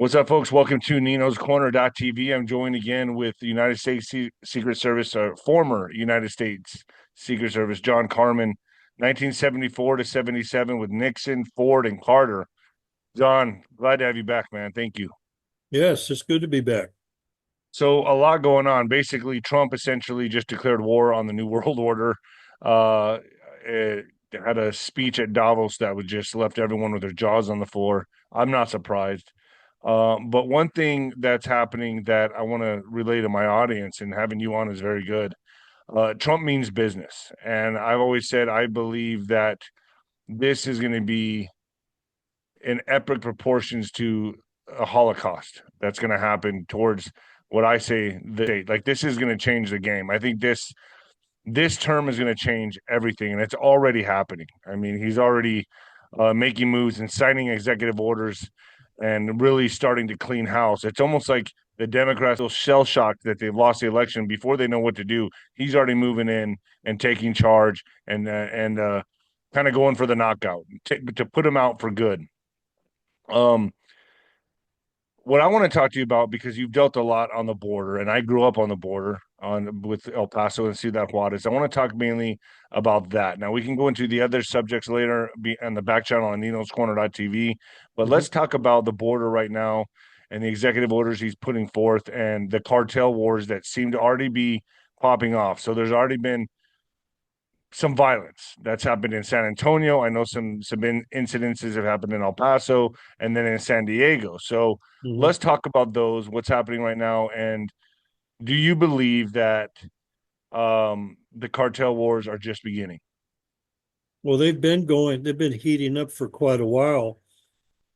What's up, folks? Welcome to Nino's Corner.tv. I'm joined again with the United States Secret Service, former United States Secret Service, John Carman, 1974 to 77 with Nixon, Ford, and Carter. John, glad to have you back, man. Thank you. Yes, it's good to be back. So a lot going on. Basically, Trump essentially just declared war on the New World Order. It had a speech at Davos that was just left everyone with their jaws on the floor. I'm not surprised. But one thing that's happening that I want to relay to my audience, and having you on is very good. Trump means business. And I've always said I believe that this is going to be in epic proportions to a Holocaust that's going to happen towards what I say the state. Like, this is going to change the game. I think this term is going to change everything, and it's already happening. I mean, he's already making moves and signing executive orders and really starting to clean house. It's almost like the Democrats feel shell shocked that they've lost the election before they know what to do. He's already moving in and taking charge and kind of going for the knockout to put him out for good. Um, what I want to talk to you about, because you've dealt a lot on the border, and I grew up on the border on with El Paso and Ciudad Juarez. I want to talk mainly about that. Now we can go into the other subjects later on the back channel on Nino's Corner.tv, but Mhm. let's talk about the border right now and the executive orders he's putting forth and the cartel wars that seem to already be popping off. So there's already been some violence that's happened in San Antonio. I know some incidences have happened in El Paso and then in San Diego. So Mhm. let's talk about those, what's happening right now. And do you believe that the cartel wars are just beginning? Well, they've been heating up for quite a while.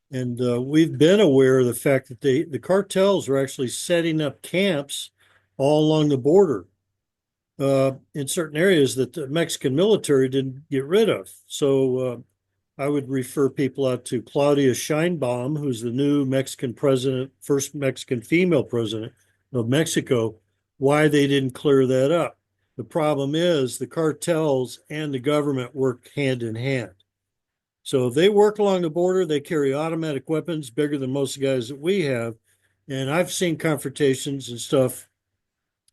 And we've been aware of the fact that the cartels are actually setting up camps all along the border in certain areas that the Mexican military didn't get rid of. So I would refer people out to 𝗬𝗂𝗂𝗫𝗀, who's the new Mexican president, first Mexican female president of Mexico, why they didn't clear that up. The problem is the cartels and the government work hand in hand. So if they work along the border, they carry automatic weapons bigger than most guys that we have. And I've seen confrontations and stuff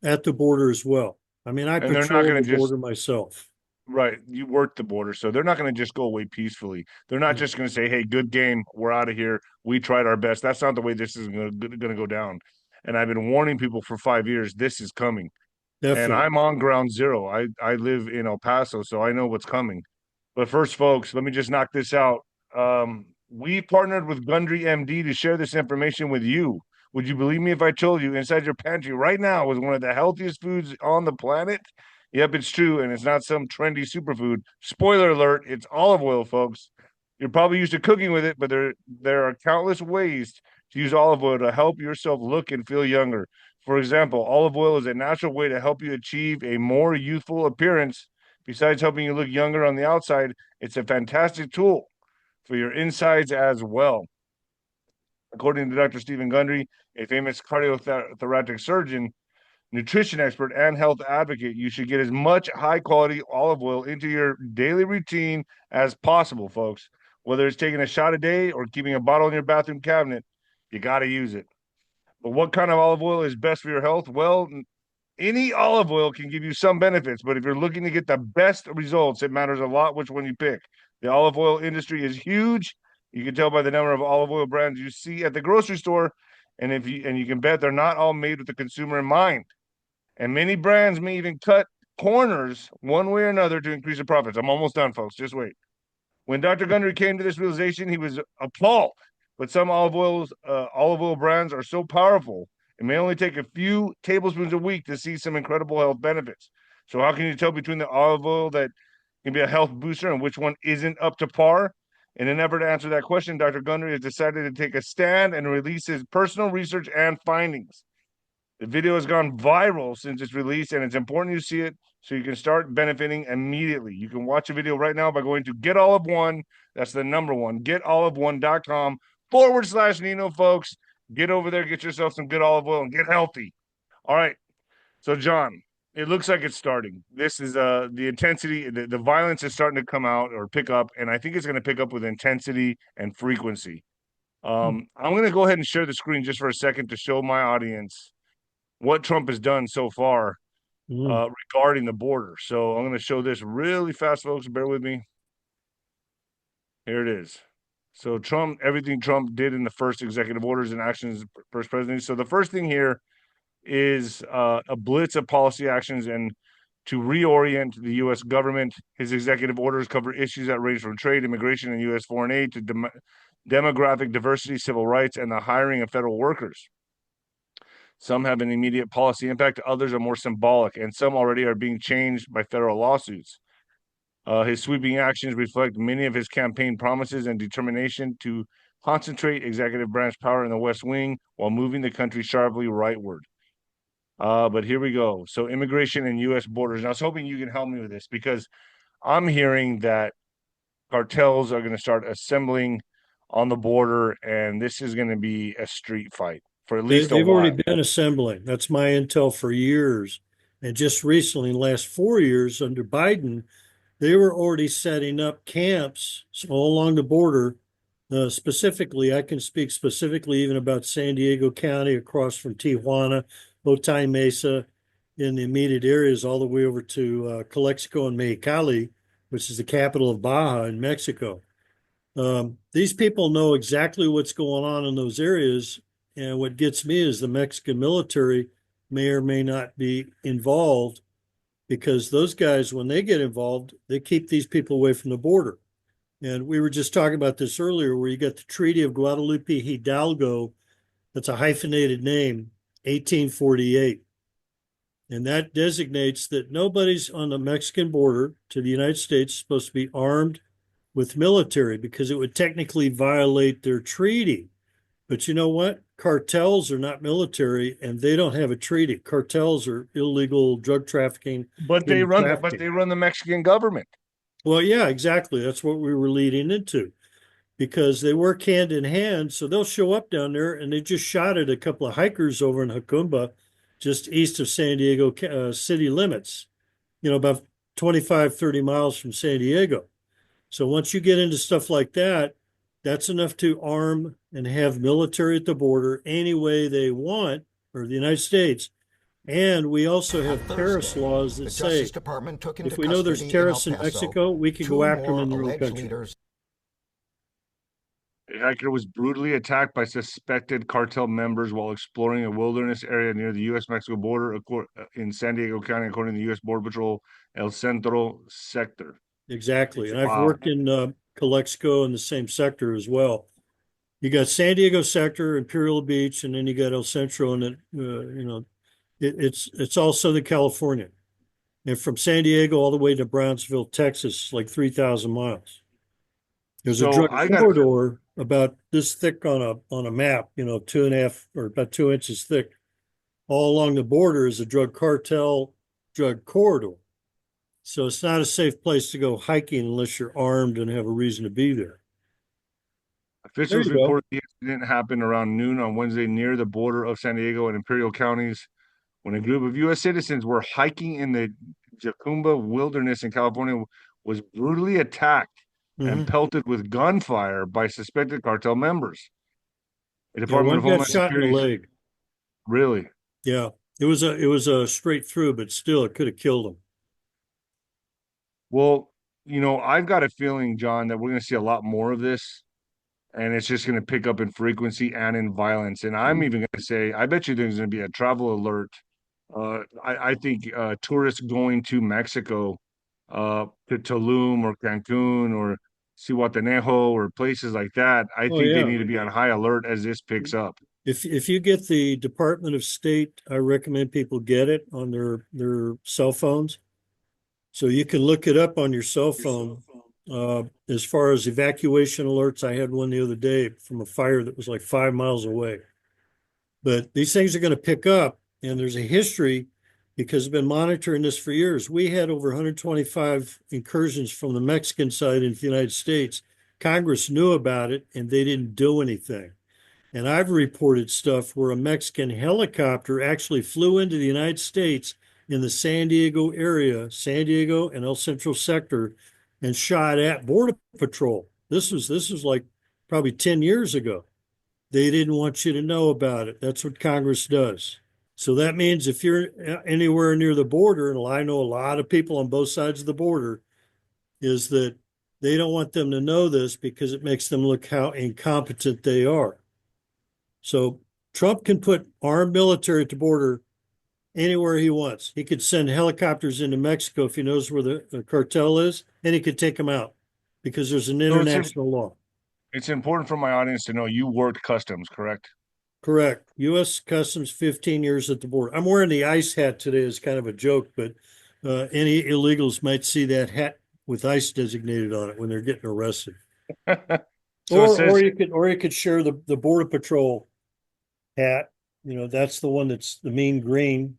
at the border as well. I mean, I And they're not patrol going the to just border myself. right. You work the border, so they're not going to just go away peacefully. They're not No, just going to say, "Hey, good game, we're out of here. We tried our best." That's not the way this is going to go down. And I've been warning people for 5 years. This is coming. And definitely. I'm on ground zero. I live in El Paso, so I know what's coming. But first, folks, let me just knock this out. We partnered with Gundry MD to share this information with you. Would you believe me if I told you inside your pantry right now is one of the healthiest foods on the planet? Yep, it's true, and it's not some trendy superfood. Spoiler alert, it's olive oil, folks. You're probably used to cooking with it, but there are countless ways to use olive oil to help yourself look and feel younger. For example, olive oil is a natural way to help you achieve a more youthful appearance. Besides helping you look younger on the outside, it's a fantastic tool for your insides as well. According to Dr. Stephen Gundry, a famous cardiothoracic surgeon, nutrition expert, and health advocate, you should get as much high quality olive oil into your daily routine as possible, folks. Whether it's taking a shot a day or keeping a bottle in your bathroom cabinet, you got to use it. But what kind of olive oil is best for your health? Well, any olive oil can give you some benefits, but if you're looking to get the best results, it matters a lot which one you pick. The olive oil industry is huge. You can tell by the number of olive oil brands you see at the grocery store, and you can bet they're not all made with the consumer in mind. And many brands may even cut corners one way or another to increase their profits. I'm almost done, folks. Just wait. When Dr. Gundry came to this realization, he was appalled. But some olive oil brands are so powerful, it may only take a few tablespoons a week to see some incredible health benefits. So, how can you tell between the olive oil that can be a health booster and which one isn't up to par? In an effort to answer that question, Dr. Gundry has decided to take a stand and release his personal research and findings. The video has gone viral since its release, and it's important you see it so you can start benefiting immediately. You can watch a video right now by going to Get All of One. That's the number one, getallofone.com/Nino, folks. Get over there, get yourself some good olive oil, and get healthy. All right. So, John, it looks like it's starting. This is the intensity, the violence is starting to come out or pick up, and I think it's going to pick up with intensity and frequency. I'm going to go ahead and share the screen just for a second to show my audience what Trump has done so far regarding the border. So I'm going to show this really fast, folks. Bear with me. Here it is. So Trump, everything Trump did in the first executive orders and actions first presidency. So the first thing here is a blitz of policy actions and to reorient the U.S. government. His executive orders cover issues that range from trade, immigration, and U.S. foreign aid to demographic diversity, civil rights, and the hiring of federal workers. Some have an immediate policy impact, others are more symbolic, and some already are being changed by federal lawsuits. His sweeping actions reflect many of his campaign promises and determination to concentrate executive branch power in the West Wing while moving the country sharply rightward. But here we go. So immigration and U.S. borders. And I was hoping you can help me with this because I'm hearing that cartels are going to start assembling on the border, and this is going to be a street fight for at least a They've while. already been assembling. That's my intel for years. And just recently, in the last 4 years under Biden, they were already setting up camps all along the border. Specifically, I can speak specifically even about San Diego County across from Tijuana, Otay Mesa, in the immediate areas, all the way over to Calexico and Mexicali, which is the capital of Baja in Mexico. These people know exactly what's going on in those areas. And what gets me is the Mexican military may or may not be involved because those guys, when they get involved, they keep these people away from the border. And we were just talking about this earlier, where you got the Treaty of Guadalupe Hidalgo, that's a hyphenated name, 1848. And that designates that nobody's on the Mexican border to the United States supposed to be armed with military because it would technically violate their treaty. But you know what? Cartels are not military and they don't have a treaty. Cartels are illegal drug trafficking. But they run the Mexican government. Well, yeah, exactly. That's what we were leading into because they work hand in hand. So they'll show up down there and they just shot at a couple of hikers over in 𝗬𝗶𝗶, just east of San Diego city limits, about 25, 30 miles from San Diego. So once you get into stuff like that, that's enough to arm and have military at the border any way they want, or the United States. And we also have terrorist laws that say if we know there's terrorists in Mexico, we can go after them in their own country. A hiker was brutally attacked by suspected cartel members while exploring a wilderness area near the U.S.-Mexico border in San Diego County, according to the U.S. Border Patrol El Centro sector. Exactly. And I've worked in Calexico in the same sector as well. You got San Diego sector, Imperial Beach, and then you got El Centro, and it's all Southern California. And from San Diego all the way to Brownsville, Texas, like 3,000 miles. There's a drug corridor about this thick on a map, 2.5 or about 2 inches thick. All along the border is a drug cartel drug corridor. So it's not a safe place to go hiking unless you're armed and have a reason to be there. Officials reported the incident happened around noon on Wednesday near the border of San Diego and Imperial counties when a group of U.S. citizens were hiking in the 𝗬𝗂𝗶𝗹 wilderness in California was brutally attacked and pelted with gunfire by suspected cartel members. The Department of Homeland Security. Shot in the leg. Really? Yeah. It was a straight through, but still it could have killed him. Well, I've got a feeling, John, that we're going to see a lot more of this, and it's just going to pick up in frequency and in violence. And I'm even going to say, I bet you there's going to be a travel alert. I think tourists going to Mexico, to Tulum or Cancun or Zihuatanejo or places like that, I think they need to be on high alert as this picks up. If you get the Department of State, I recommend people get it on their cell phones. So you can look it up on your cell phone. As far as evacuation alerts, I had one the other day from a fire that was like 5 miles away. But these things are going to pick up, and there's a history because I've been monitoring this for years. We had over 125 incursions from the Mexican side into the United States. Congress knew about it, and they didn't do anything. And I've reported stuff where a Mexican helicopter actually flew into the United States in the San Diego area, San Diego and El Centro sector, and shot at Border Patrol. This was like probably 10 years ago. They didn't want you to know about it. That's what Congress does. So that means if you're anywhere near the border, and I know a lot of people on both sides of the border, is that they don't want them to know this because it makes them look how incompetent they are. So Trump can put armed military at the border anywhere he wants. He could send helicopters into Mexico if he knows where the cartel is, and he could take them out because there's an So international law. it's important for my audience to know you worked customs, correct? Correct. U.S. Customs, 15 years at the border. I'm wearing the ICE hat today as kind of a joke, but any illegals might see that hat with ICE designated on it when they're getting arrested. So it says Or you could share the Border Patrol hat. You know, that's the one that's the mean green.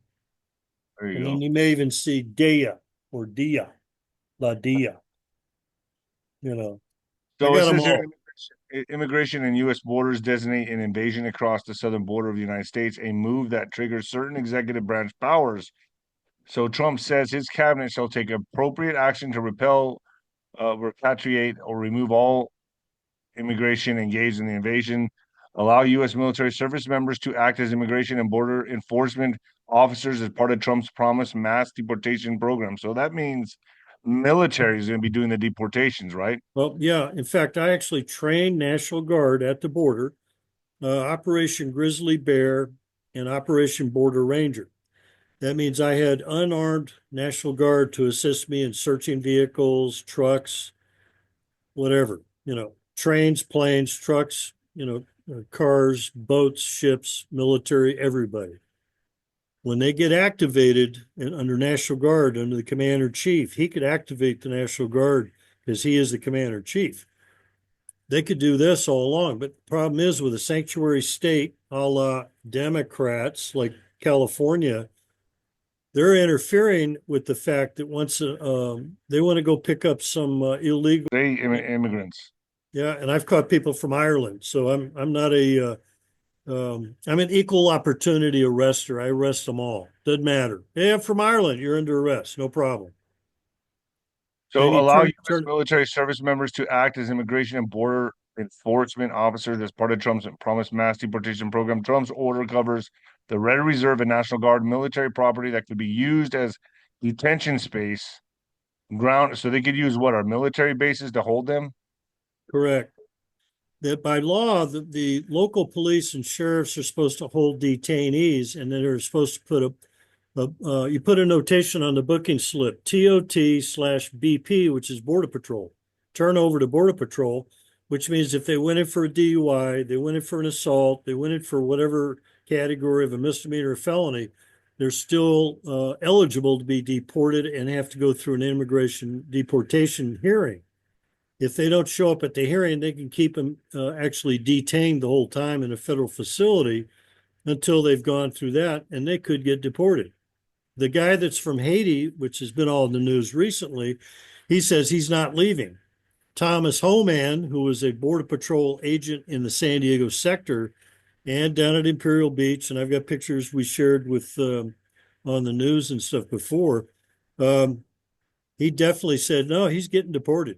there you And go. then you may even see DEA or DIA, La DIA. You know, I So it got them says here, all. immigration and U.S. borders designate an invasion across the southern border of the United States, a move that triggers certain executive branch powers. So Trump says his cabinet shall take appropriate action to repel, repatriate, or remove all immigration engaged in the invasion, allow U.S. military service members to act as immigration and border enforcement officers as part of Trump's promised mass deportation program. So that means military is going to be doing the deportations, right? Well, yeah. In fact, I actually trained National Guard at the border, Operation Grizzly Bear and Operation Border Ranger. That means I had unarmed National Guard to assist me in searching vehicles, trucks, whatever, trains, planes, trucks, cars, boats, ships, military, everybody. When they get activated and under National Guard, under the commander chief, he could activate the National Guard because he is the commander chief. They could do this all along, but the problem is with a sanctuary state, a la Democrats like California, they're interfering with the fact that once they want to go pick up some illegal. They immigrants. Yeah, and I've caught people from Ireland, so I'm not a I'm an equal opportunity arrester. I arrest them all. Doesn't matter. Hey, I'm from Ireland. You're under arrest. No problem. And So you allow turn U.S. turn military service members to act as immigration and border enforcement officers as part of Trump's promised mass deportation program. Trump's order covers the Red Reserve and National Guard military property that could be used as detention space, ground. So they could use what, our military bases to hold them? correct. That by law, the local police and sheriffs are supposed to hold detainees, and then they're supposed to put you put a notation on the booking slip, TOT/BP, which is Border Patrol. Turn over to Border Patrol, which means if they went in for a DUI, they went in for an assault, they went in for whatever category of a misdemeanor or felony, they're still eligible to be deported and have to go through an immigration deportation hearing. If they don't show up at the hearing, they can keep them actually detained the whole time in a federal facility until they've gone through that, and they could get deported. The guy that's from Haiti, which has been all in the news recently, he says he's not leaving. Thomas Homan, who was a Border Patrol agent in the San Diego sector and down at Imperial Beach, and I've got pictures we shared with on the news and stuff before, he definitely said, no, he's getting deported.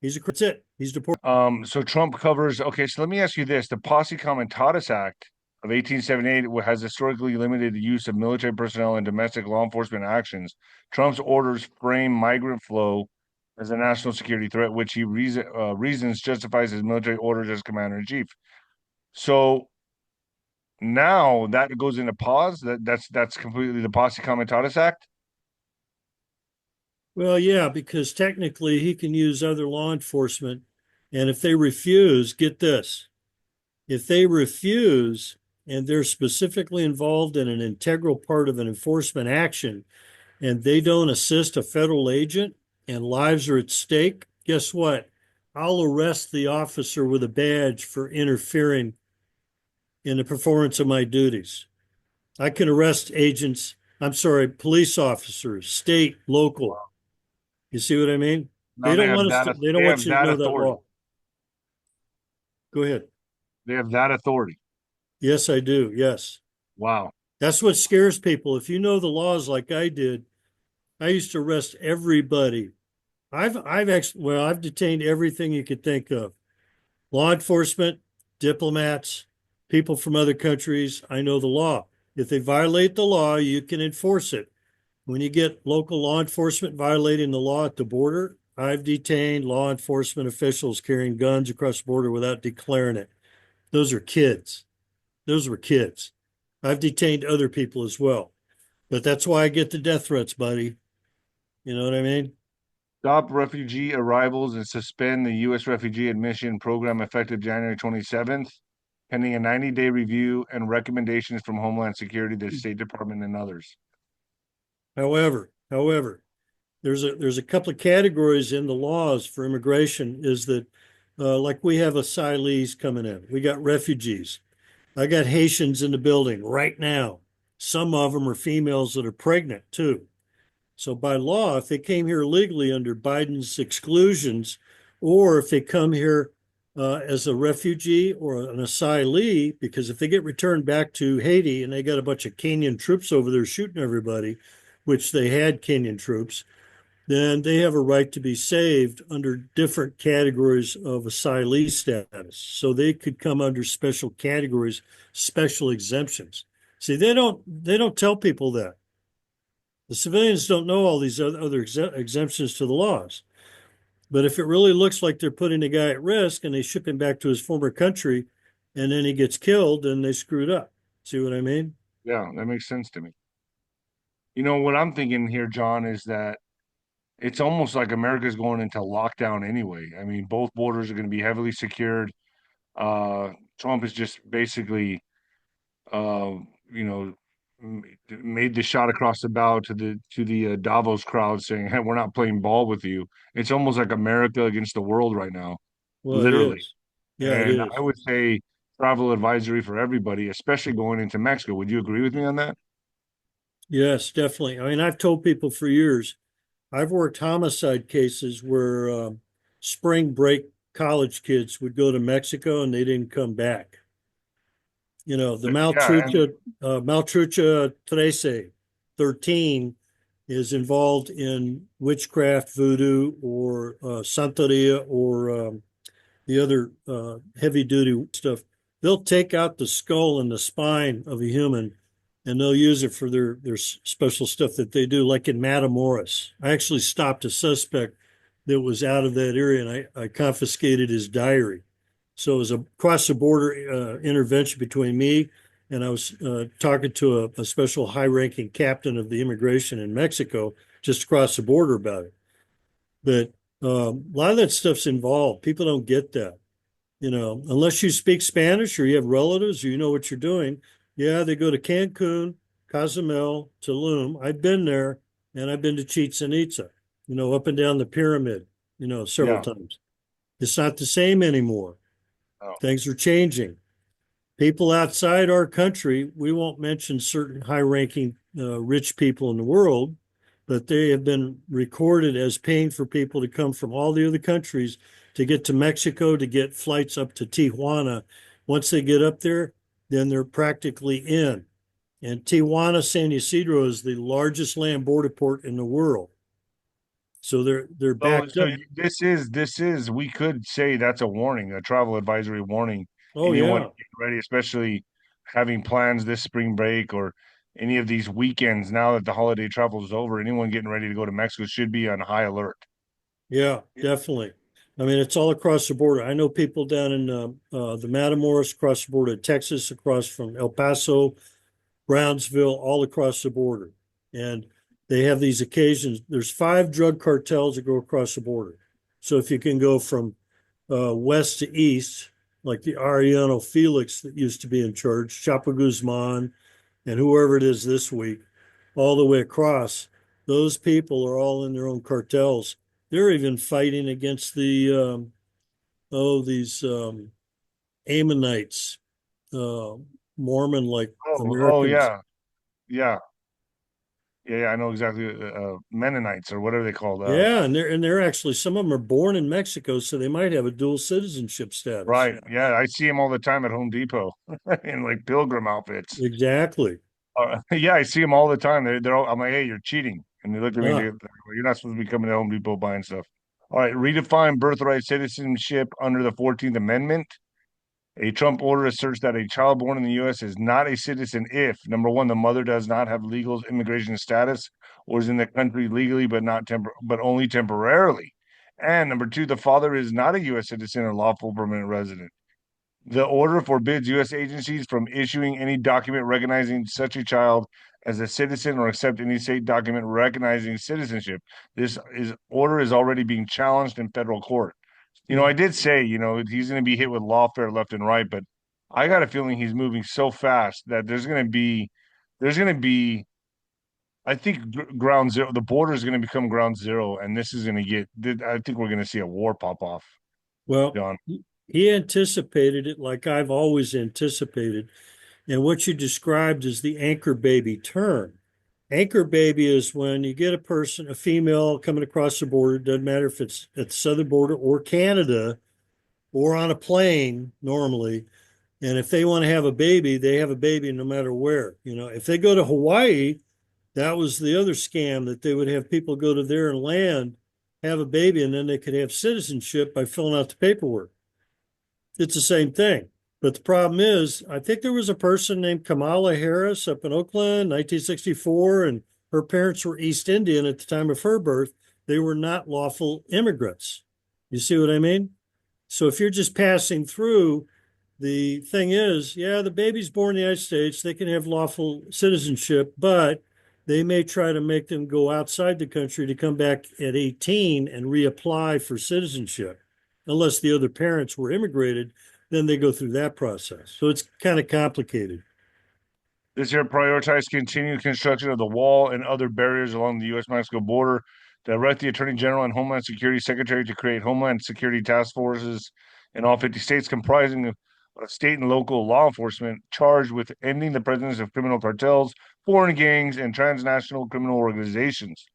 That's it. He's deported. So Trump covers, okay, so let me ask you this. The Posse Comitatus Act of 1878 has historically limited the use of military personnel in domestic law enforcement actions. Trump's orders frame migrant flow as a national security threat, which he reasons justifies his military orders as commander-in-chief. So now that goes into pause. That's completely the Posse Comitatus Act. Well, yeah, because technically he can use other law enforcement. And if they refuse, get this, if they refuse and they're specifically involved in an integral part of an enforcement action and they don't assist a federal agent and lives are at stake, guess what? I'll arrest the officer with a badge for interfering in the performance of my duties. I can arrest police officers, state, local. You see what I mean? Now they have They don't want you to that know that authority. law. Go ahead. They have that authority. Yes, I do. Yes. Wow. That's what scares people. If you know the laws like I did, I used to arrest everybody. I've detained everything you could think of. Law enforcement, diplomats, people from other countries, I know the law. If they violate the law, you can enforce it. When you get local law enforcement violating the law at the border, I've detained law enforcement officials carrying guns across the border without declaring it. Those are kids. Those were kids. I've detained other people as well. But that's why I get the death threats, buddy. You know what I mean? Stop refugee arrivals and suspend the U.S. refugee admission program effective January 27th, pending a 90-day review and recommendations from Homeland Security, the State Department, and others. However, there's a couple of categories in the laws for immigration is that like we have asylees coming in. We got refugees. I got Haitians in the building right now. Some of them are females that are pregnant too. So by law, if they came here legally under Biden's exclusions, or if they come here as a refugee or an asylee, because if they get returned back to Haiti and they got a bunch of Kenyan troops over there shooting everybody, which they had Kenyan troops, then they have a right to be saved under different categories of asylee status. So they could come under special categories, special exemptions. See, they don't tell people that. The civilians don't know all these other exemptions to the laws. But if it really looks like they're putting a guy at risk and they ship him back to his former country and then he gets killed, then they screwed up. See what I mean? Yeah, that makes sense to me. You know, what I'm thinking here, John, is that it's almost like America's going into lockdown anyway. I mean, both borders are going to be heavily secured. Uh, Trump is just basically, uh, you know, made the shot across the bow to the Davos crowd, saying, "Hey, we're not playing ball with you." It's almost like America against the world right now, Well, it literally. is. Yeah, it And I is. would say travel advisory for everybody, especially going into Mexico. Would you agree with me on that? Yes, definitely. I mean, I've told people for years, I've worked homicide cases where spring break college kids would go to Mexico and they didn't come back. You know, the Yeah, and 𝗬𝗏𝗪 13 is involved in witchcraft, voodoo, or Santeria, or the other heavy duty stuff. They'll take out the skull and the spine of a human and they'll use it for their special stuff that they do, like in Matamoros. I actually stopped a suspect that was out of that area and I confiscated his diary. So it was a cross the border intervention between me and I was talking to a special high ranking captain of the immigration in Mexico just across the border about it. But a lot of that stuff's involved. People don't get that. You know, unless you speak Spanish or you have relatives or you know what you're doing. Yeah, they go to Cancun, Cozumel, Tulum. I've been there and I've been to Chichen Itza, you know, up and down the pyramid, you know, several yeah, times. It's not the same anymore. oh, Things are changing. People outside our country, we won't mention certain high ranking rich people in the world, but they have been recorded as paying for people to come from all the other countries to get to Mexico, to get flights up to Tijuana. Once they get up there, then they're practically in. And Tijuana, San Ysidro is the largest land border port in the world. So they're so backed so up. you- this is we could say that's a warning, a travel advisory warning. Oh Anyone yeah. getting ready, especially having plans this spring break or any of these weekends now that the holiday travel is over, anyone getting ready to go to Mexico should be on high alert. Yeah, definitely. I mean, it's all across the border. I know people down in the Matamoros, across the border of Texas, across from El Paso, Brownsville, all across the border. And they have these occasions. There's 5 drug cartels that go across the border. So if you can go from west to east, like the Arellano Felix that used to be in charge, Chapo Guzman, and whoever it is this week, all the way across, those people are all in their own cartels. They're even fighting against these Ammonites, uh, Mormon like Oh Americans. yeah, yeah, yeah, yeah. I know exactly. Mennonites or whatever they called. Yeah, and they're actually some of them are born in Mexico, so they might have a dual citizenship status. Right. Yeah, I see them all the time at Home Depot in like pilgrim outfits. Exactly. Yeah, I see them all the time. They're all, I'm like, hey, you're cheating. And they look at me, Ah, you're not supposed to be coming to Home Depot buying stuff. All right, redefine birthright citizenship under the 14th Amendment. A Trump order asserts that a child born in the U.S. is not a citizen if, number one, the mother does not have legal immigration status or is in the country legally but only temporarily, and number two, the father is not a U.S. citizen or lawful permanent resident. The order forbids U.S. agencies from issuing any document recognizing such a child as a citizen or accept any state document recognizing citizenship. Order is already being challenged in federal court. I did say, he's going to be hit with lawfare left and right, but I got a feeling he's moving so fast that there's going to be, I think ground zero, the border is going to become ground zero, and this is going to I think we're going to see a war pop off, Well, John. he anticipated it like I've always anticipated. And what you described is the anchor baby term. Anchor baby is when you get a female coming across the border, doesn't matter if it's at the southern border or Canada or on a plane normally. And if they want to have a baby, they have a baby no matter where. If they go to Hawaii, that was the other scam, that they would have people go to there and land, have a baby, and then they could have citizenship by filling out the paperwork. It's the same thing. But the problem is, I think there was a person named Kamala Harris up in Oakland, 1964, and her parents were East Indian at the time of her birth. They were not lawful immigrants. You see what I mean? So if you're just passing through, the thing is, yeah, the baby's born in the United States, they can have lawful citizenship, but they may try to make them go outside the country to come back at 18 and reapply for citizenship. Unless the other parents were immigrated, then they go through that process. So it's kind of complicated. This year prioritized continued construction of the wall and other barriers along the U.S.-Mexico border, direct the Attorney General and Homeland Security Secretary to create Homeland Security task forces in all 50 states comprising of state and local law enforcement charged with ending the presence of criminal cartels, foreign gangs, and transnational criminal organizations.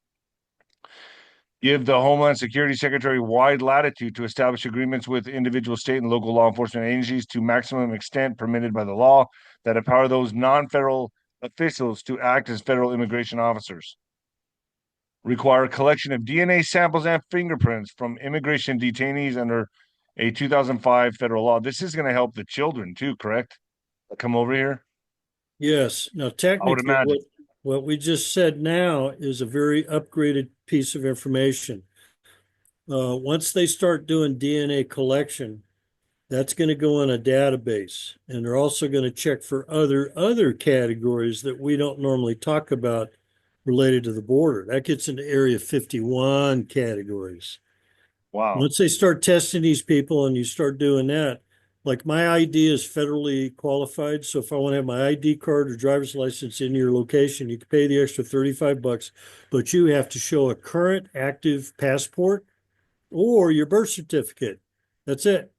Give the Homeland Security Secretary wide latitude to establish agreements with individual state and local law enforcement agencies to maximum extent permitted by the law that empower those non-federal officials to act as federal immigration officers. Require collection of DNA samples and fingerprints from immigration detainees under a 2005 federal law. This is going to help the children too, correct? That come over here. Yes. Now, I would technically, imagine. what we just said now is a very upgraded piece of information. Once they start doing DNA collection, that's going to go in a database, and they're also going to check for other categories that we don't normally talk about related to the border. That gets into Area 51 categories. Wow. Once they start testing these people and you start doing that, like my ID is federally qualified. So if I want to have my ID card or driver's license in your location, you can pay the extra $35, but you have to show a current active passport or your birth certificate. That's it.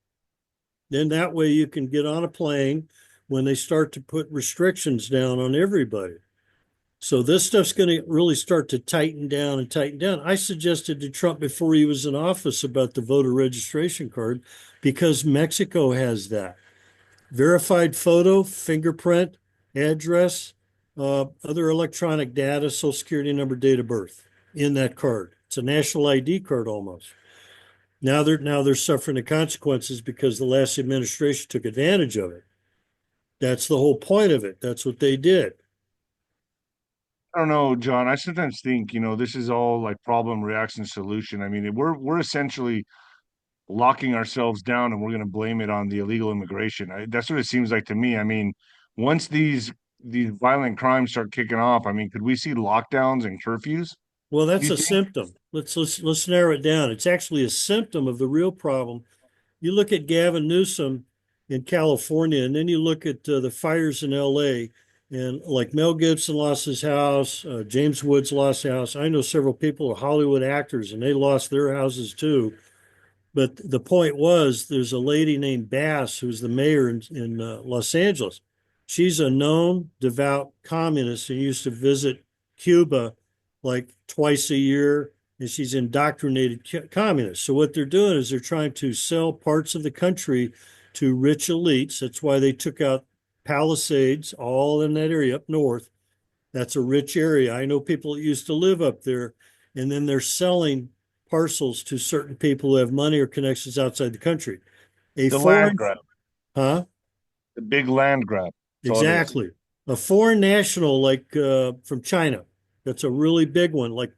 Then that way you can get on a plane when they start to put restrictions down on everybody. So this stuff's going to really start to tighten down and tighten down. I suggested to Trump before he was in office about the voter registration card because Mexico has that. Verified photo, fingerprint, address, other electronic data, social security number, date of birth in that card. It's a national ID card almost. Now they're suffering the consequences because the last administration took advantage of it. That's the whole point of it. That's what they did. I don't know, John. I sometimes think, this is all like problem, reaction, solution. I mean, we're essentially locking ourselves down and we're going to blame it on the illegal immigration. That's what it seems like to me. I mean, once these violent crimes start kicking off, I mean, could we see lockdowns and curfews? Well, Do that's you a think? symptom. Let's narrow it down. It's actually a symptom of the real problem. You look at Gavin Newsom in California, and then you look at the fires in LA, and like Mel Gibson lost his house, James Woods lost his house. I know several people are Hollywood actors, and they lost their houses too. But the point was, there's a lady named Bass who's the mayor in Los Angeles. She's a known devout communist who used to visit Cuba like twice a year, and she's indoctrinated communists. So what they're doing is they're trying to sell parts of the country to rich elites. That's why they took out Palisades, all in that area up north. That's a rich area. I know people that used to live up there, and then they're selling parcels to certain people who have money or connections outside the country. A The land foreign, grab. huh? The big land grab. That's all it is. Exactly. A foreign national like from China. That's a really big one, like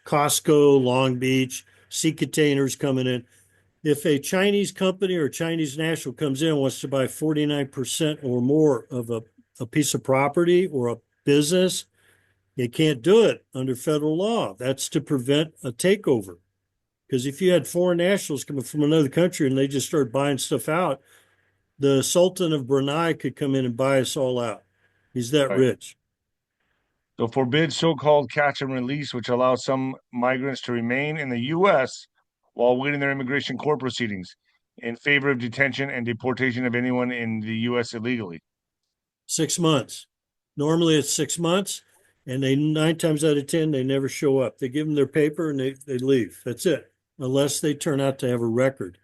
Costco, Long Beach, sea containers coming in. If a Chinese company or Chinese national comes in and wants to buy 49% or more of a piece of property or a business, they can't do it under federal law. That's to prevent a takeover. Because if you had foreign nationals coming from another country and they just start buying stuff out, the Sultan of Brunei could come in and buy us all out. He's that Right. rich. So forbids so-called catch and release, which allows some migrants to remain in the U.S. while waiting their immigration court proceedings in favor of detention and deportation of anyone in the U.S. illegally. 6 months. Normally it's 6 months, and they 9 times out of 10, they never show up. They give them their paper and they leave. That's it, unless they turn out to have a record.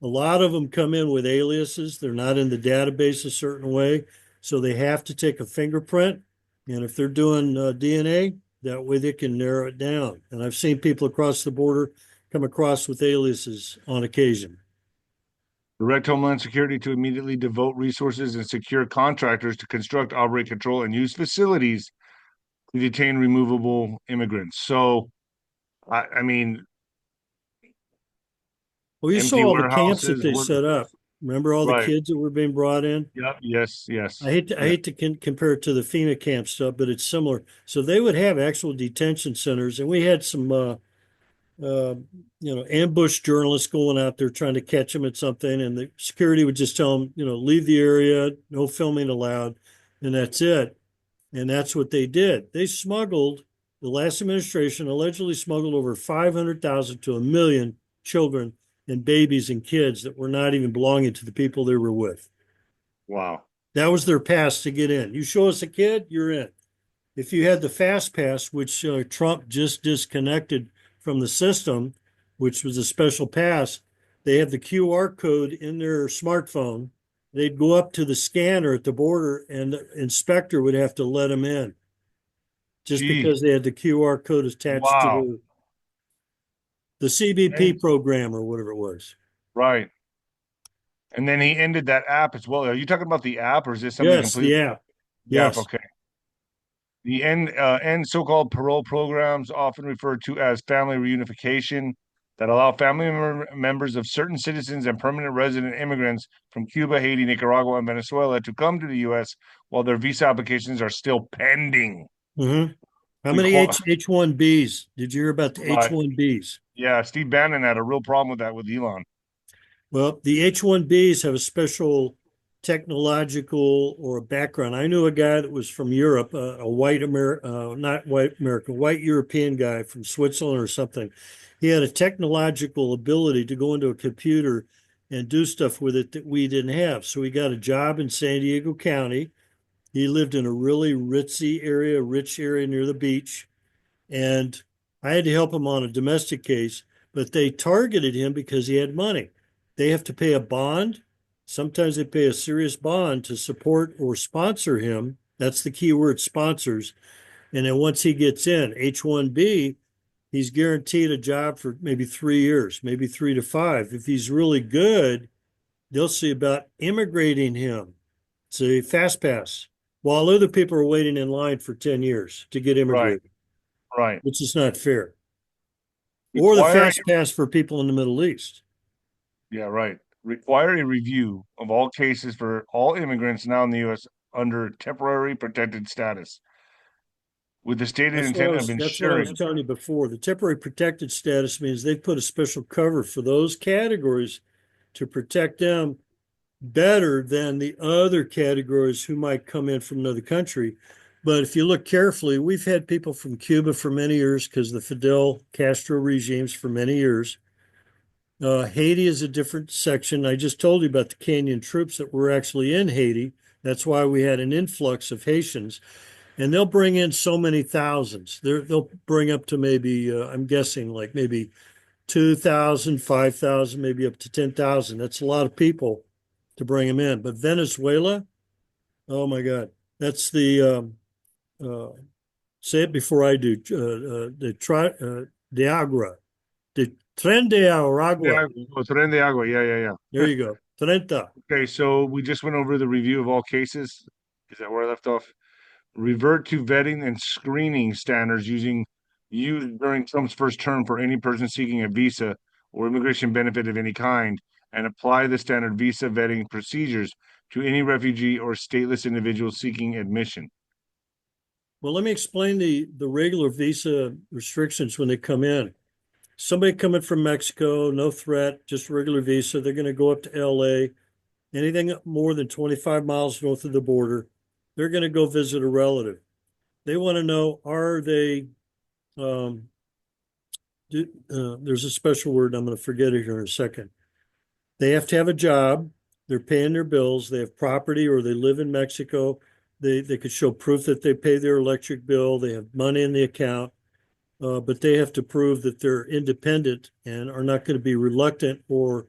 A lot of them come in with aliases. They're not in the database a certain way, so they have to take a fingerprint. And if they're doing DNA, that way they can narrow it down. And I've seen people across the border come across with aliases on occasion. Direct Homeland Security to immediately devote resources and secure contractors to construct, operate, control, and use facilities to detain removable immigrants. So, I mean, Well, you saw empty all the camps that warehouses, they set up. Remember all the right. kids that were being brought in? Yep. Yes. I Yes. hate to, I Yeah. hate to compare it to the FEMA camp stuff, but it's similar. So they would have actual detention centers, and we had some, uh, ambush journalists going out there trying to catch them at something, and the security would just tell them, leave the area, no filming allowed, and that's it. And that's what they did. They smuggled, the last administration allegedly smuggled over 500,000 to 1 million children and babies and kids that were not even belonging to the people they were with. Wow. That was their pass to get in. You show us a kid, you're in. If you had the fast pass, which Trump just disconnected from the system, which was a special pass, they have the QR code in their smartphone. They'd go up to the scanner at the border, and the inspector would have to let them in just Gee. because they had the QR code attached to Wow. the CBP And, program or whatever it was. right. And then he ended that app as well. Are you talking about the app, or is this something Yes, the completely? app. The app. Yes. Okay. The end so-called parole programs, often referred to as family reunification, that allow family members of certain citizens and permanent resident immigrants from Cuba, Haiti, Nicaragua, and Venezuela to come to the U.S. while their visa applications are still pending. Mm-hmm. How many Requ H1Bs? Did you hear about the right. H1Bs? Yeah, Steve Bannon had a real problem with that with Elon. Well, the H1Bs have a special technological or a background. I knew a guy that was from Europe, a white American, not white American, white European guy from Switzerland or something. He had a technological ability to go into a computer and do stuff with it that we didn't have. So he got a job in San Diego County. He lived in a really ritzy area, rich area near the beach. And I had to help him on a domestic case, but they targeted him because he had money. They have to pay a bond. Sometimes they pay a serious bond to support or sponsor him. That's the key word, sponsors. And then once he gets in, H1B, he's guaranteed a job for maybe 3 years, maybe 3 to 5. If he's really good, they'll see about immigrating him. It's a fast pass, while other people are waiting in line for 10 years to get Right, immigrated, right. which is not fair. Or the Require, fast pass for people in the Middle East. yeah, right. Require a review of all cases for all immigrants now in the U.S. under temporary protected status, with the stated intent of That's what I was ensuring. telling you before. The temporary protected status means they put a special cover for those categories to protect them better than the other categories who might come in from another country. But if you look carefully, we've had people from Cuba for many years because the Fidel Castro regimes for many years. Haiti is a different section. I just told you about the Kenyan troops that were actually in Haiti. That's why we had an influx of Haitians. And they'll bring in so many thousands. They'll bring up to maybe, I'm guessing, like maybe 2,000, 5,000, maybe up to 10,000. That's a lot of people to bring them in. But Venezuela, oh my God, that's say it before I do, de Agua, the Tren de Aragua. Yeah, Tren de Agua. Yeah, yeah, yeah. There you go. 30. Okay, so we just went over the review of all cases. Is that where I left off? Revert to vetting and screening standards used during Trump's first term for any person seeking a visa or immigration benefit of any kind, and apply the standard visa vetting procedures to any refugee or stateless individual seeking admission. Well, let me explain the regular visa restrictions when they come in. Somebody coming from Mexico, no threat, just regular visa. They're going to go up to LA. Anything more than 25 miles north of the border, they're going to go visit a relative. They want to know, are they, there's a special word, I'm going to forget it here in a second. They have to have a job. They're paying their bills. They have property or they live in Mexico. They could show proof that they pay their electric bill. They have money in the account. But they have to prove that they're independent and are not going to be reluctant or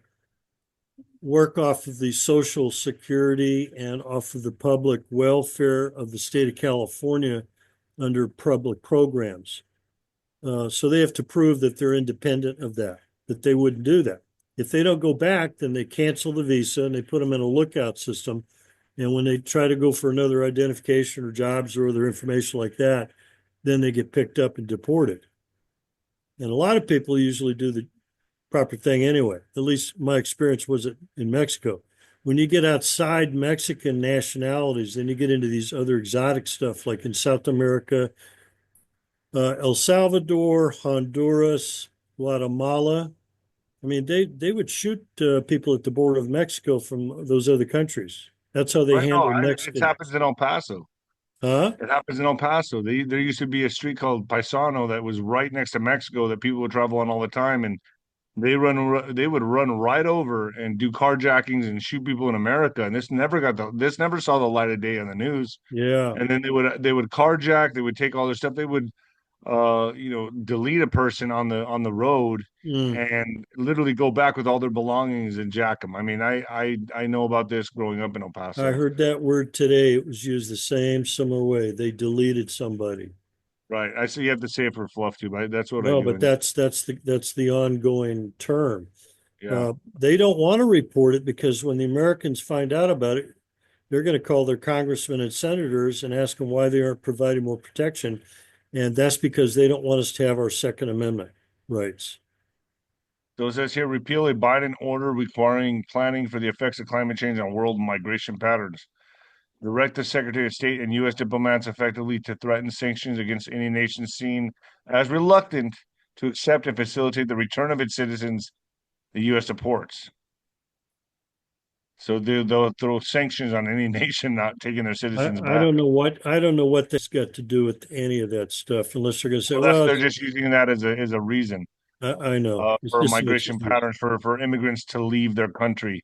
work off of the Social Security and off of the public welfare of the state of California under public programs. So they have to prove that they're independent of that they wouldn't do that. If they don't go back, then they cancel the visa and they put them in a lookout system. And when they try to go for another identification or jobs or other information like that, then they get picked up and deported. And a lot of people usually do the proper thing anyway. At least my experience was in Mexico. When you get outside Mexican nationalities, then you get into these other exotic stuff like in South America, El Salvador, Honduras, Guatemala. I mean, they would shoot people at the border of Mexico from those other countries. That's how they I know. handle It Mexican. happens in El Paso. Huh? It happens in El Paso. There used to be a street called Paisano that was right next to Mexico that people would travel on all the time, and they would run right over and do carjackings and shoot people in America. And this never saw the light of day on the news. Yeah. And then they would carjack. They would take all their stuff. They would delete a person on the road Mm. and literally go back with all their belongings and jack them. I mean, I know about this growing up in El I Paso. heard that word today. It was used the same similar way. They deleted somebody. Right. I see you have to say it for fluff too, but that's what I No, do. but And that's the ongoing term. yeah. They don't want to report it because when the Americans find out about it, they're going to call their congressmen and senators and ask them why they aren't providing more protection. And that's because they don't want us to have our Second Amendment rights. So it says here, repeal a Biden order requiring planning for the effects of climate change on world migration patterns. Direct the Secretary of State and U.S. diplomats effectively to threaten sanctions against any nation seen as reluctant to accept and facilitate the return of its citizens the U.S. supports. So they'll throw sanctions on any nation not taking their citizens I back. don't know what that's got to do with any of that stuff, unless they're going to say, Well, that's well, they're just using that as a reason I know it's for just an migration excuse. patterns for immigrants to leave their country.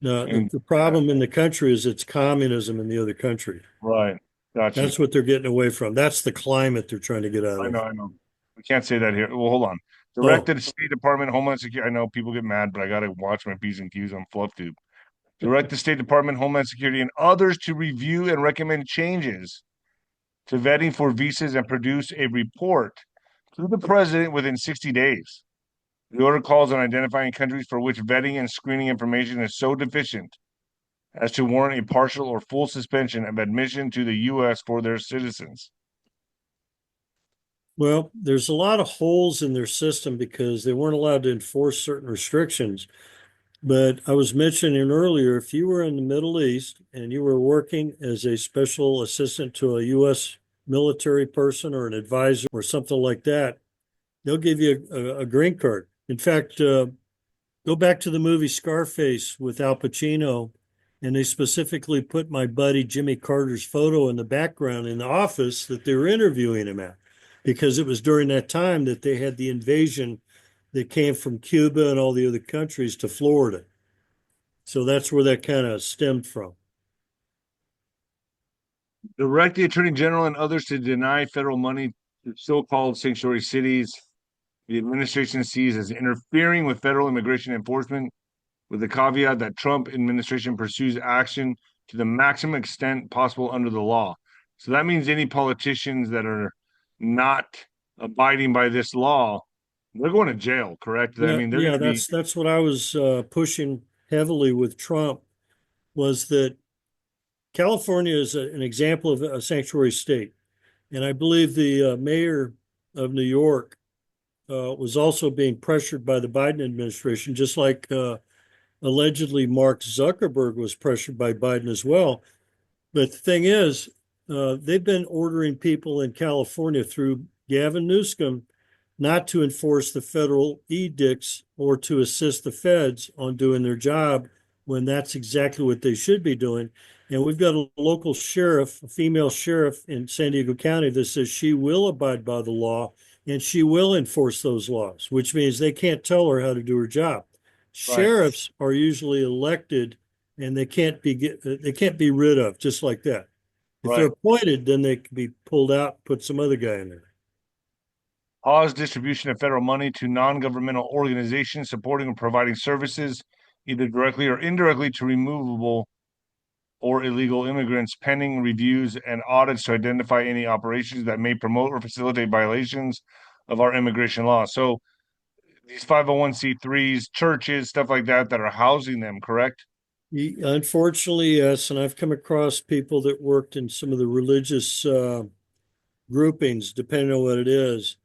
No, the, And the problem in the country is it's communism in the other country. right, got you. That's what they're getting away from. That's the climate they're trying to get out I of. know, I know. We can't say that here. Well, hold on. Oh, Directed State Department, Homeland Security. I know people get mad, but I gotta watch my P's and Q's on FluffTube. Direct the State Department, Homeland Security, and others to review and recommend changes to vetting for visas and produce a report to the president within 60 days. The order calls on identifying countries for which vetting and screening information is so deficient as to warrant a partial or full suspension of admission to the U.S. for their citizens. well, there's a lot of holes in their system because they weren't allowed to enforce certain restrictions. But I was mentioning earlier, if you were in the Middle East and you were working as a special assistant to a U.S. military person or an advisor or something like that, they'll give you a green card. In fact, go back to the movie Scarface with Al Pacino, and they specifically put my buddy Jimmy Carter's photo in the background in the office that they were interviewing him at, because it was during that time that they had the invasion that came from Cuba and all the other countries to Florida. So that's where that kind of stemmed from. Direct the Attorney General and others to deny federal money to so-called sanctuary cities. The administration sees as interfering with federal immigration enforcement, with the caveat that Trump administration pursues action to the maximum extent possible under the law. So that means any politicians that are not abiding by this law, they're going to jail, correct? I Yeah, mean, they're going yeah, to be that's what I was pushing heavily with Trump was that California is an example of a sanctuary state. And I believe the mayor of New York was also being pressured by the Biden administration, just like allegedly Mark Zuckerberg was pressured by Biden as well. But the thing is, they've been ordering people in California through Gavin Newsom not to enforce the federal edicts or to assist the feds on doing their job when that's exactly what they should be doing. And we've got a local sheriff, a female sheriff in San Diego County that says she will abide by the law and she will enforce those laws, which means they can't tell her how to do her job. Right. Sheriffs are usually elected and they can't be rid of just like that. If they're Right. appointed, then they can be pulled out, put some other guy in there. Pause distribution of federal money to non-governmental organizations supporting or providing services, either directly or indirectly, to removable or illegal immigrants, pending reviews and audits to identify any operations that may promote or facilitate violations of our immigration laws. So these 501c3s, churches, stuff like that, that are housing them, correct? Unfortunately, yes. And I've come across people that worked in some of the religious groupings, depending on what it is.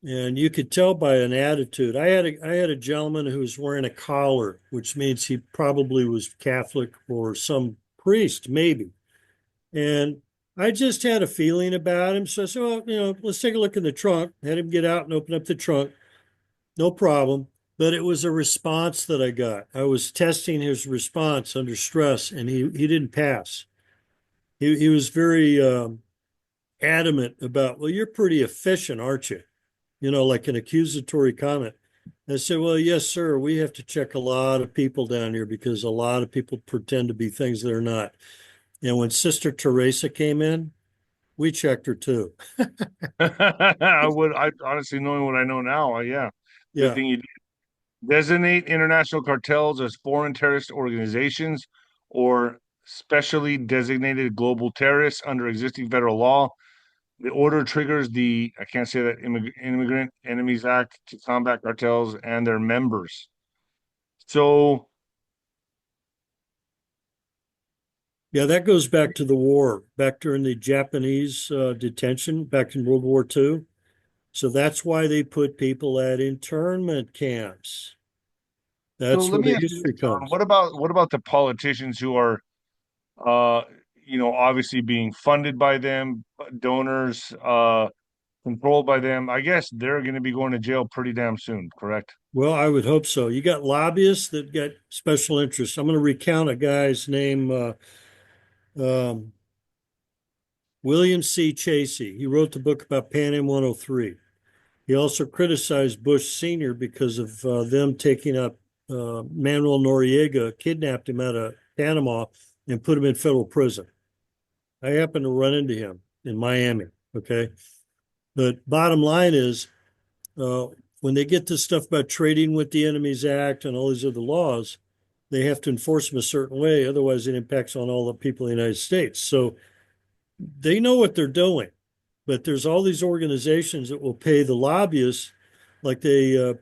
And you could tell by an attitude. I had a gentleman who was wearing a collar, which means he probably was Catholic or some priest, maybe. And I just had a feeling about him. So I said, well, let's take a look in the trunk. Had him get out and open up the trunk. No problem. But it was a response that I got. I was testing his response under stress, and he didn't pass. He was very adamant about, well, you're pretty efficient, aren't you? Like an accusatory comment. I said, well, yes, sir. We have to check a lot of people down here because a lot of people pretend to be things they're not. And when Sister Teresa came in, we checked her too. I honestly, knowing what I know now, yeah, good Yeah. thing you did. Designate international cartels as foreign terrorist organizations or specially designated global terrorists under existing federal law. The order triggers the, I can't say that, Immigrant Enemies Act to combat cartels and their members. So, Yeah, that goes back to the war, back during the Japanese detention back in World War II. So that's why they put people at internment camps. so That's let where me the ask you history this, John. comes. What about the politicians who are, uh, obviously being funded by them, donors, controlled by them? I guess they're going to be going to jail pretty damn soon, correct? Well, I would hope so. You got lobbyists that got special interests. I'm going to recount a guy's name, um, William C. Ch𝗍cy. He wrote the book about Pan Am 103. He also criticized Bush Sr. because of them taking up Manuel Noriega, kidnapped him out of Panama and put him in federal prison. I happened to run into him in Miami. Okay. But bottom line is, uh, when they get this stuff about trading with the Enemies Act and all these other laws, they have to enforce them a certain way. Otherwise, it impacts on all the people in the United States. So they know what they're doing. But there's all these organizations that will pay the lobbyists, like Gaddafi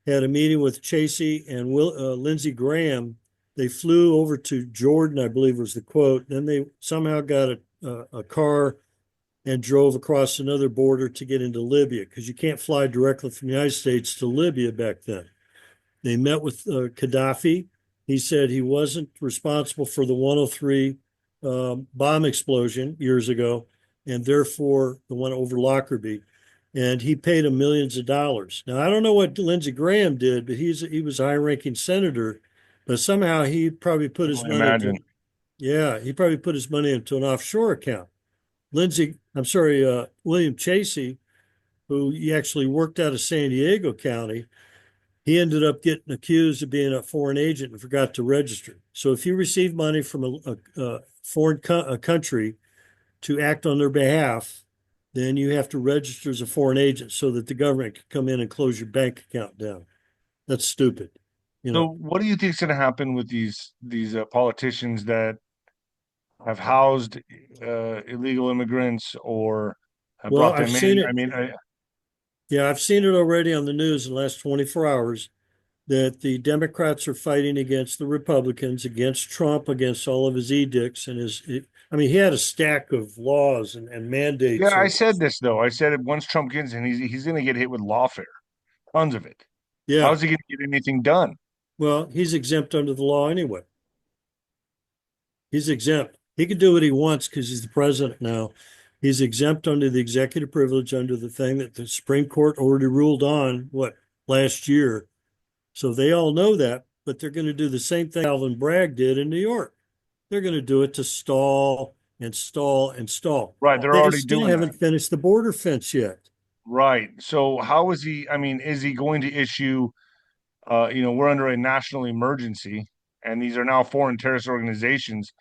had a meeting with 𝗬𝗎𝗄𝗃 and Lindsey Graham. They flew over to Jordan, I believe was the quote. Then they somehow got a car and drove across another border to get into Libya because you can't fly directly from the United States to Libya back then. They met with Gaddafi. He said he wasn't responsible for the 103 bomb explosion years ago, and therefore the one over Lockerbie. And he paid him millions of dollars. Now, I don't know what Lindsey Graham did, but he was a high-ranking senator. But somehow he probably put his I money imagine. he probably put his money into an offshore account. William ch𝗍cy, who he actually worked out of San Diego County, he ended up getting accused of being a foreign agent and forgot to register. So if you receive money from a foreign country to act on their behalf, then you have to register as a foreign agent so that the government can come in and close your bank account down. That's stupid. You So, know, what do you think is going to happen with these politicians that have housed illegal immigrants or have well, brought I've them seen in? it. I mean, Yeah, I've seen it already on the news in the last 24 hours. that the Democrats are fighting against the Republicans, against Trump, against all of his edicts and I mean, he had a stack of laws and Yeah, mandates. I said this though. I said it once Trump gets in, he's going to get hit with lawfare, tons of it. Yeah. How's he going to get anything done? Well, he's exempt under the law anyway. He's exempt. He can do what he wants because he's the president now. He's exempt under the executive privilege under the thing that the Supreme Court already ruled on, last year. So they all know that, but they're going to do the same thing Alvin Bragg did in New York. They're going to do it to stall and stall and stall. Right, they're They already still doing that. haven't finished the border fence yet. Right. So how is he? I mean, is he going to issue? We're under a national emergency, and these are now foreign terrorist organizations.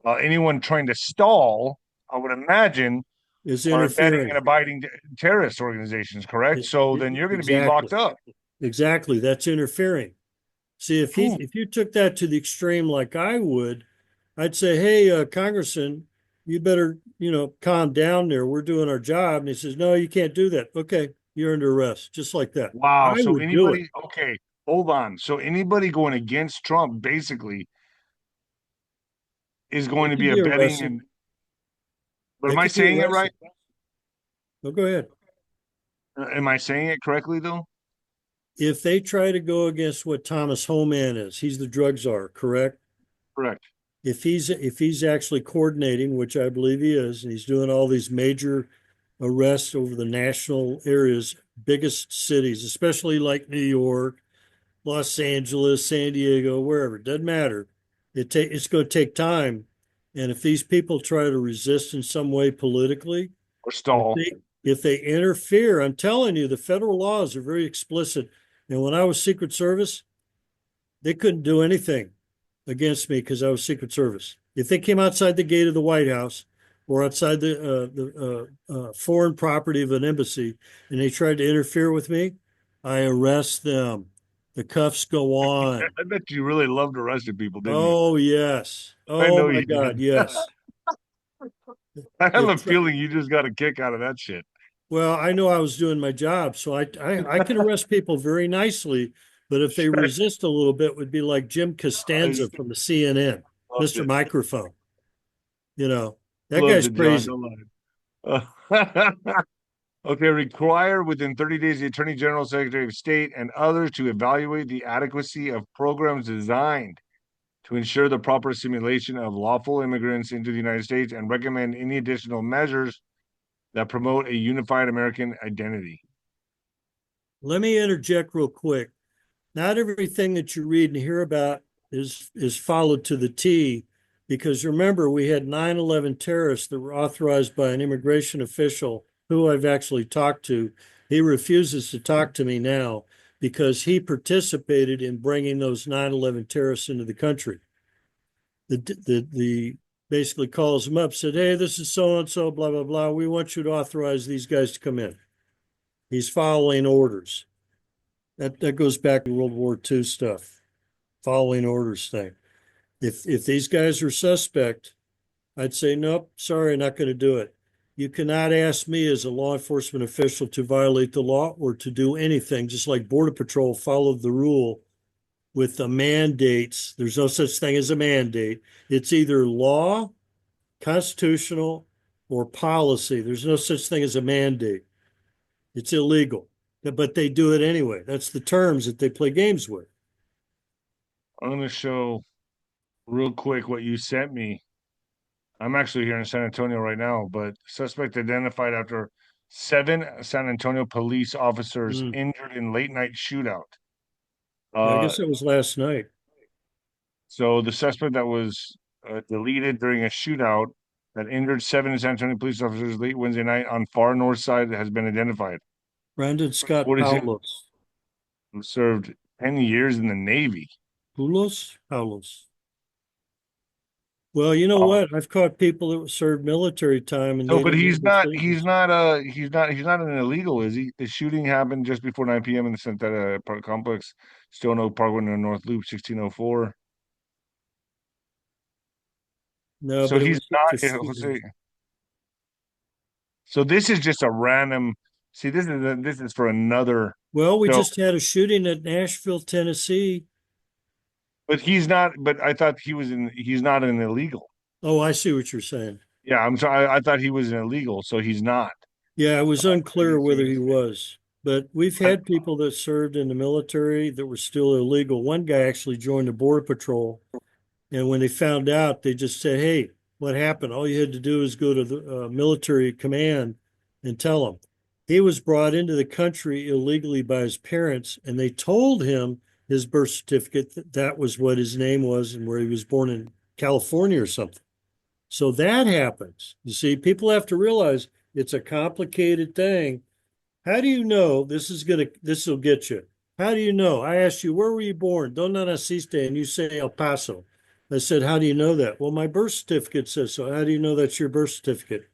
Anyone trying to stall, I would imagine, Is are abetting interfering. and abiding terrorist organizations, correct? So then you're going to be Exactly. locked up. Exactly. That's interfering. See, Ooh, if you took that to the extreme like I would, I'd say, hey, Congressman, you better, calm down there. We're doing our job. And he says, no, you can't do that. Okay, you're under arrest, just like that. wow. I So would do it. anybody, okay, hold on. So anybody going against Trump basically is They going to can be be abetting arrested. and, but They am I could be saying it right? arrested. Oh, go ahead. Am I saying it correctly though? If they try to go against what Thomas Homan is, he's the drug czar, correct? Correct. If he's actually coordinating, which I believe he is, and he's doing all these major arrests over the national areas, biggest cities, especially like New York, Los Angeles, San Diego, wherever, it doesn't matter. It's going to take time. And if these people try to resist in some way politically, Or if stall. they interfere, I'm telling you, the federal laws are very explicit. And when I was Secret Service, they couldn't do anything against me because I was Secret Service. If they came outside the gate of the White House or outside the foreign property of an embassy and they tried to interfere with me, I arrest them. The cuffs go on. I bet you really loved arresting people, didn't you? Oh, yes. I Oh, know my you God, did. yes. I have If a feeling you just got a kick out of that shit. Well, I know I was doing my job, so I can arrest people very nicely, but if they resist a little bit, would be like Jim I Costanza from the CNN, loved Mr. it. Microphone. That Loved guy's it, John. crazy. Don't lie. Okay, require within 30 days the Attorney General, Secretary of State, and others to evaluate the adequacy of programs designed to ensure the proper assimilation of lawful immigrants into the United States and recommend any additional measures that promote a unified American identity. Let me interject real quick. Not everything that you read and hear about is followed to the T, because remember, we had 9/11 terrorists that were authorized by an immigration official who I've actually talked to. He refuses to talk to me now because he participated in bringing those 9/11 terrorists into the country. The basically calls him up, said, hey, this is so and so, blah, blah, blah. We want you to authorize these guys to come in. He's following orders. That goes back to World War II stuff, following orders thing. If these guys are suspect, I'd say, nope, sorry, not going to do it. You cannot ask me as a law enforcement official to violate the law or to do anything, just like Border Patrol followed the rule with the mandates. There's no such thing as a mandate. It's either law, constitutional, or policy. There's no such thing as a mandate. It's illegal, but they do it anyway. That's the terms that they play games with. I'm going to show real quick what you sent me. I'm actually here in San Antonio right now, but suspect identified after 7 San Antonio police officers Mm. injured in late night shootout. Yeah, I Uh, guess it was last night. so the suspect that was deleted during a shootout that injured 7 San Antonio police officers late Wednesday night on far north side has been identified. Brandon Scott What is it? Paulos. Served 10 years in the Navy. Paulos. Well, you know Oh, what? I've caught people that served military time and so, they but didn't he's have their not, citizens. he's not an illegal, is he? The shooting happened just before 9 p.m. in the Santa Park complex, Stone Oak Parkway in the North Loop, 1604. No, So but it he's was just a not, shooting. so this is just a random, see, this is for another. Well, we So, just had a shooting at Nashville, Tennessee. but he's not. But I thought he was in. He's not an illegal. Oh, I see what you're saying. Yeah, I'm sorry. I thought he was an illegal, so he's not. Yeah, it was unclear whether he Tennessee. was, but we've But had people that served in the military that were still illegal. One guy actually joined the Border Patrol, and when they found out, they just said, "Hey, what happened? All you had to do is go to the military command and tell them." He was brought into the country illegally by his parents, and they told him his birth certificate that that was what his name was and where he was born in California or something. So that happens. You see, people have to realize it's a complicated thing. How do you know this will get you? How do you know? I asked you, where were you born? ¿Dónde naciste? And you say El Paso. I said, how do you know that? Well, my birth certificate says so. How do you know that's your birth certificate?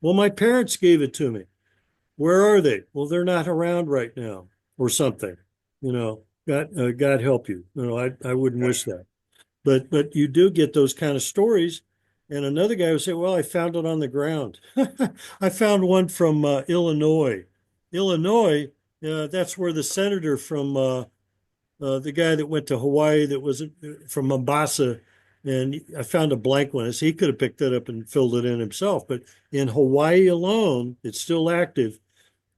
Well, my parents gave it to me. Where are they? Well, they're not around right now, or something. You know, God help you. You know, I wouldn't wish that. But you do get those kind of stories. And another guy would say, "Well, I found it on the ground." I found one from Illinois. Illinois, that's where the senator from the guy that went to Hawaii that was from Mombasa, and I found a blank one. So he could have picked that up and filled it in himself. But in Hawaii alone, it's still active.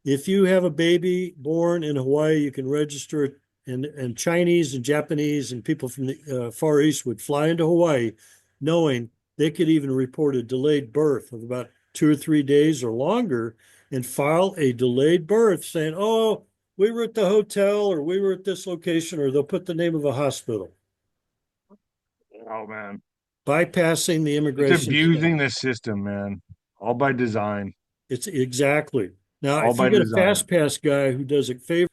If you have a baby born in Hawaii, you can register it, and Chinese and Japanese and people from the Far East would fly into Hawaii knowing they could even report a delayed birth of about 2 or 3 days or longer and file a delayed birth saying, oh, we were at the hotel or we were at this location, or they'll put the name of a hospital, oh man, bypassing the it's immigration staff. abusing the system, man. All by design. It's exactly. Now, All if you by get a design. fast pass guy who does it favor,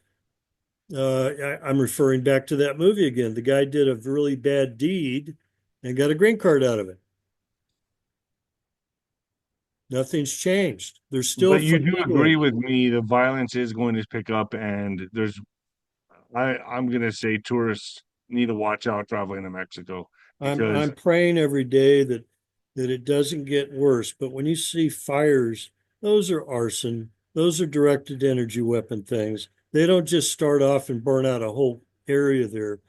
I'm referring back to that movie again. The guy did a really bad deed and got a green card out of it. Nothing's changed. They're still But you do agree finagling. with me, the violence is going to pick up, and I'm gonna say tourists need to watch out traveling to Mexico because I'm praying every day that it doesn't get worse. But when you see fires, those are arson. Those are directed energy weapon things. They don't just start off and burn out a whole area there.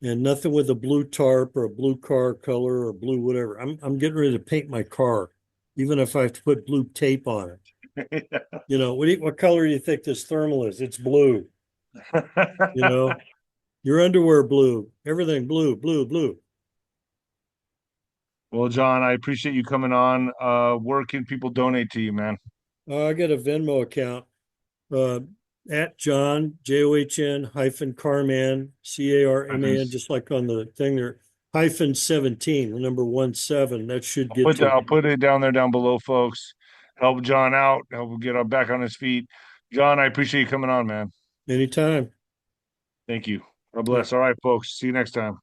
And nothing with a blue tarp or a blue car color or blue whatever. I'm getting ready to paint my car, even if I have to put blue tape on it. You know, what color do you think this thermal is? It's blue. You know, your underwear blue, everything blue, blue, blue. Well, John, I appreciate you coming on. Where can people donate to you, man? I got a Venmo account uh, at John John hyphen Carman Carman, just like on the thing there. Hyphen 17, the number 17. That should get to I'll put it down there down below, folks. Help John out. Help him get back on his feet. John, I appreciate you coming on, man. anytime. Thank you. God Yep. bless. All right, folks. See you next time.